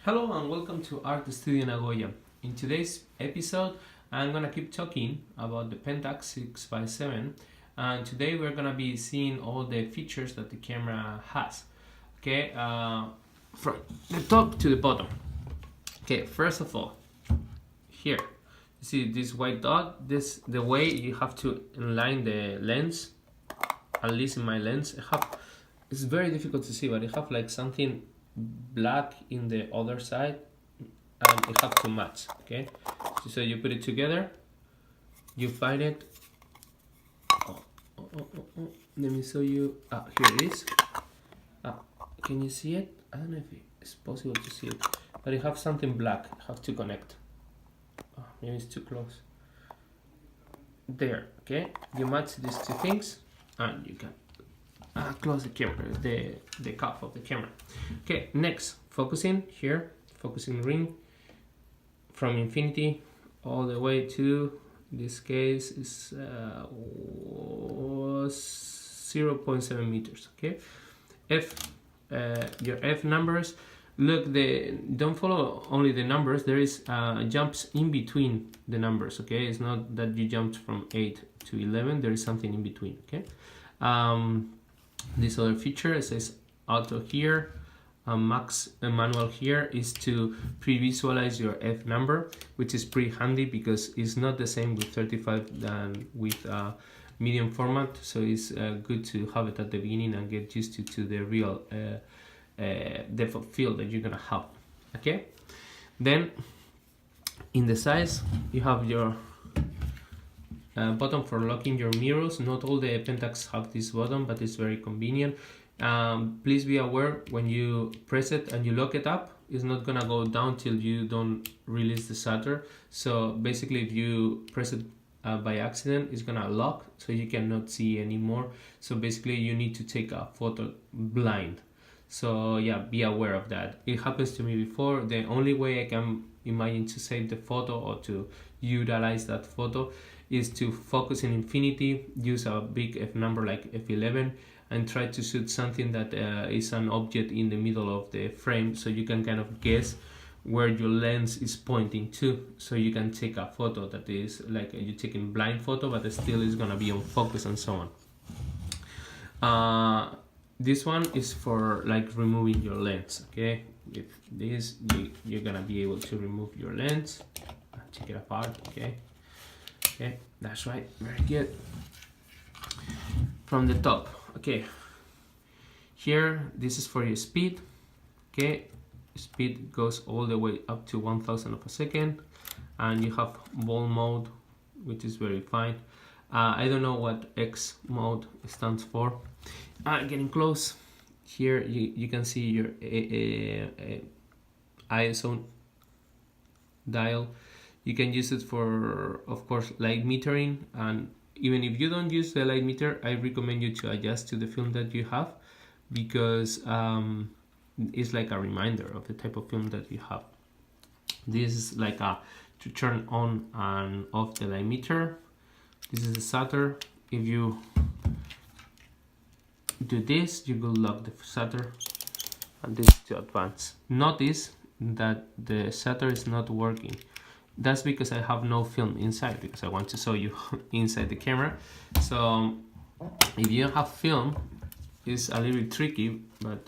Hello and welcome to Art Studio Nagoya. In today's episode, I'm gonna keep talking about the Pentax 6x7, and today we're gonna be seeing all the features that the camera has. Okay, from the top to the bottom. Okay, first of all, here you see this white dot. This the way you have to align the lens. At least in my lens, it's very difficult to see, but I have like something black in the other side and it have to match. Okay, so you put it together, you find it. Let me show you. Here it is. Can you see it? I don't know if it's possible to see it, but it have something black. You have to connect. Maybe it's too close. There. Okay, you match these two things and you can close the camera, the cup of the camera. Okay, next, focusing here, focusing ring from infinity all the way to, in this case is 0.7 meters. Okay, your F numbers. Look, don't follow only the numbers. There is jumps in between the numbers. Okay, it's not that you jumped from 8 to 11. There is something in between. Okay. This other feature, it says auto here, max manual here, is to pre-visualize your F number, which is pretty handy because it's not the same with 35 than with medium format. So it's good to have it at the beginning and get used to the real depth of field that you're gonna have. Okay, then in the size you have your button for locking your mirrors. Not all the Pentax have this button, but it's very convenient. Please be aware when you press it and you lock it up, it's not gonna go down till you don't release the shutter. So basically if you press it by accident, it's gonna lock, so you cannot see anymore. So basically you need to take a photo blind. So yeah, be aware of that. It happens to me before. The only way I can imagine to save the photo or to utilize that photo is to focus in infinity, use a big F number like F11, and try to shoot something that is an object in the middle of the frame, so you can kind of guess where your lens is pointing to, so you can take a photo that is like you're taking blind photo, but it still is gonna be on focus and so on. This one is for like removing your lens. Okay, with this you're gonna be able to remove your lens. Check it apart. Okay, that's right, very good. From the top, okay, here this is for your speed. Okay, speed goes all the way up to 1,000 of a second, and you have ball mode, which is very fine. I don't know what X mode stands for. Getting close, here you can see your ISO dial. You can use it for, of course, light metering, and even if you don't use the light meter, I recommend you to adjust to the film that you have, because it's like a reminder of the type of film that you have. This is like to turn on and off the light meter. This is the shutter. If you do this, you will lock the shutter, and this to advance. Notice that the shutter is not working. That's because I have no film inside, because I want to show you inside the camera. So if you don't have film, it's a little bit tricky, but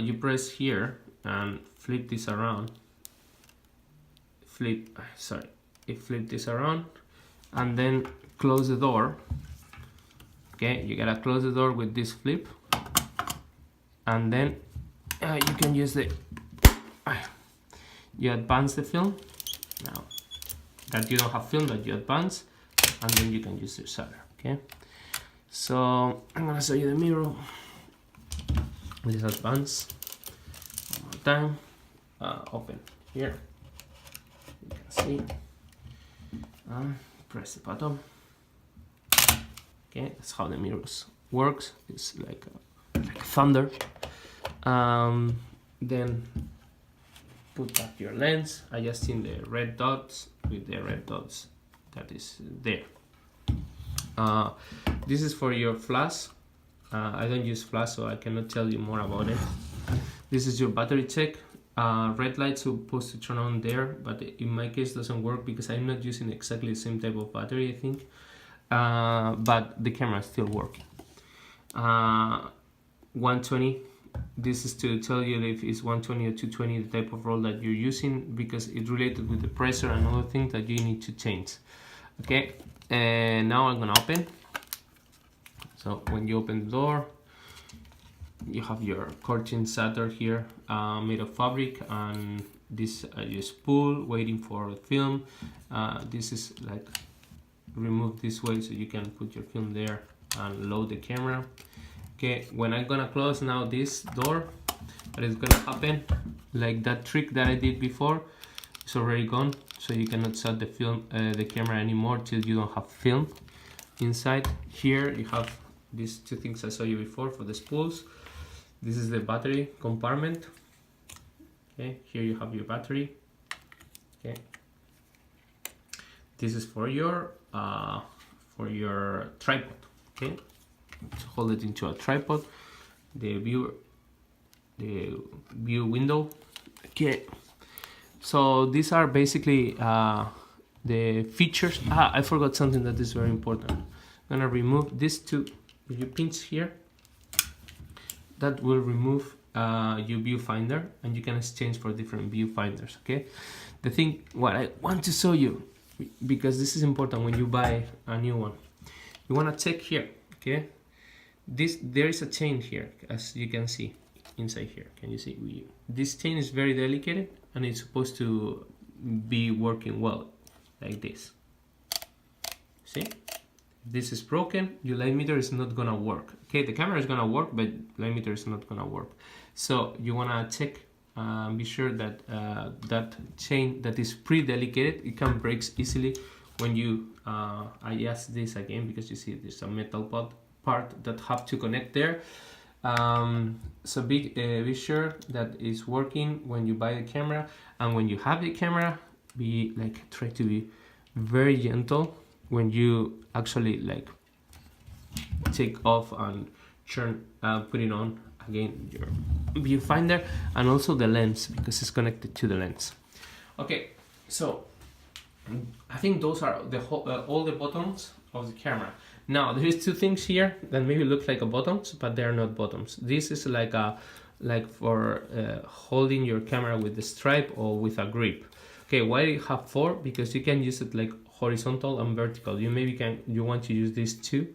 you press here and flip this around. Flip this around and then close the door. Okay, you gotta close the door with this flip, and then you can use you advance the film. Now that you don't have film, that you advance, and then you can use the shutter. Okay, so I'm gonna show you the mirror. This advance one more time. Open here. You can see. Press the button. Okay, that's how the mirrors works. It's like thunder. Then put back your lens, adjusting the red dots with the red dots that is there. This is for your flash. I don't use flash, so I cannot tell you more about it. This is your battery check. red light supposed to turn on there, but in my case doesn't work because I'm not using exactly the same type of battery, I think. But the camera is still working. 120, this is to tell you if it's 120 or 220, the type of roll that you're using, because it's related with the pressure and other things that you need to change. Okay, and now I'm gonna open. So when you open the door, you have your curtain saddle here, made of fabric, and this you spool waiting for the film. This is like remove this way so you can put your film there and load the camera. Okay, when I'm gonna close now this door, what is gonna happen, like that trick that I did before, it's already gone, so you cannot set the film, the camera anymore till you don't have film inside. Here you have these two things I saw you before for the spools. This is the battery compartment. Okay, here you have your battery. Okay, this is for your tripod. Okay, to hold it into a tripod. The view window. Okay, so these are basically the features. I forgot something that is very important. I'm gonna remove these two pins here. That will remove your viewfinder, and you can exchange for different viewfinders. Okay, the thing what I want to show you, because this is important when you buy a new one, you want to check here. Okay, there is a chain here, as you can see inside here. Can you see? This chain is very delicate and it's supposed to be working well like this. See? This is broken, your light meter is not gonna work. Okay, the camera is gonna work, but light meter is not gonna work. So you wanna check, be sure that that chain that is pre-delicate, it can break easily when you, I ask this again because you see there's a metal part that have to connect there. So be sure that it's working when you buy the camera, and when you have the camera, try to be very gentle when you actually like take off and put it on again your viewfinder, and also the lens because it's connected to the lens. Okay, so I think those are the all the buttons of the camera. Now there is two things here that maybe look like buttons, but they are not buttons. This is like for holding your camera with the stripe or with a grip. Okay, why do you have four? Because you can use it like horizontal and vertical. You want to use these two,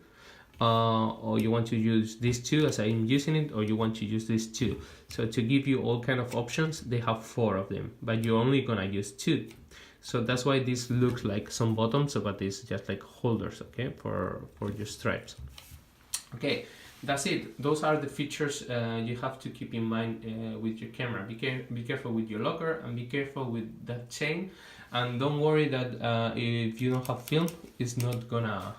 or you want to use these two as I'm using it, or you want to use these two. So to give you all kind of options, they have four of them, but you're only gonna use two. So that's why this looks like some buttons, but it's just like holders, okay, for your stripes. Okay, that's it. Those are the features you have to keep in mind with your camera. Be careful with your locker, and be careful with that chain. And don't worry that if you don't have film, it's not gonna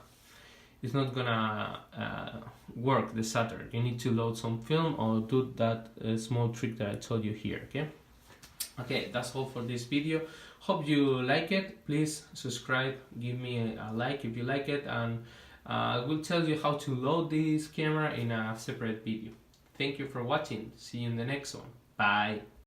work the shutter. You need to load some film or do that small trick that I told you here. Okay, that's all for this video. Hope you like it. Please subscribe, give me a like if you like it, and I will tell you how to load this camera in a separate video. Thank you for watching. See you in the next one. Bye.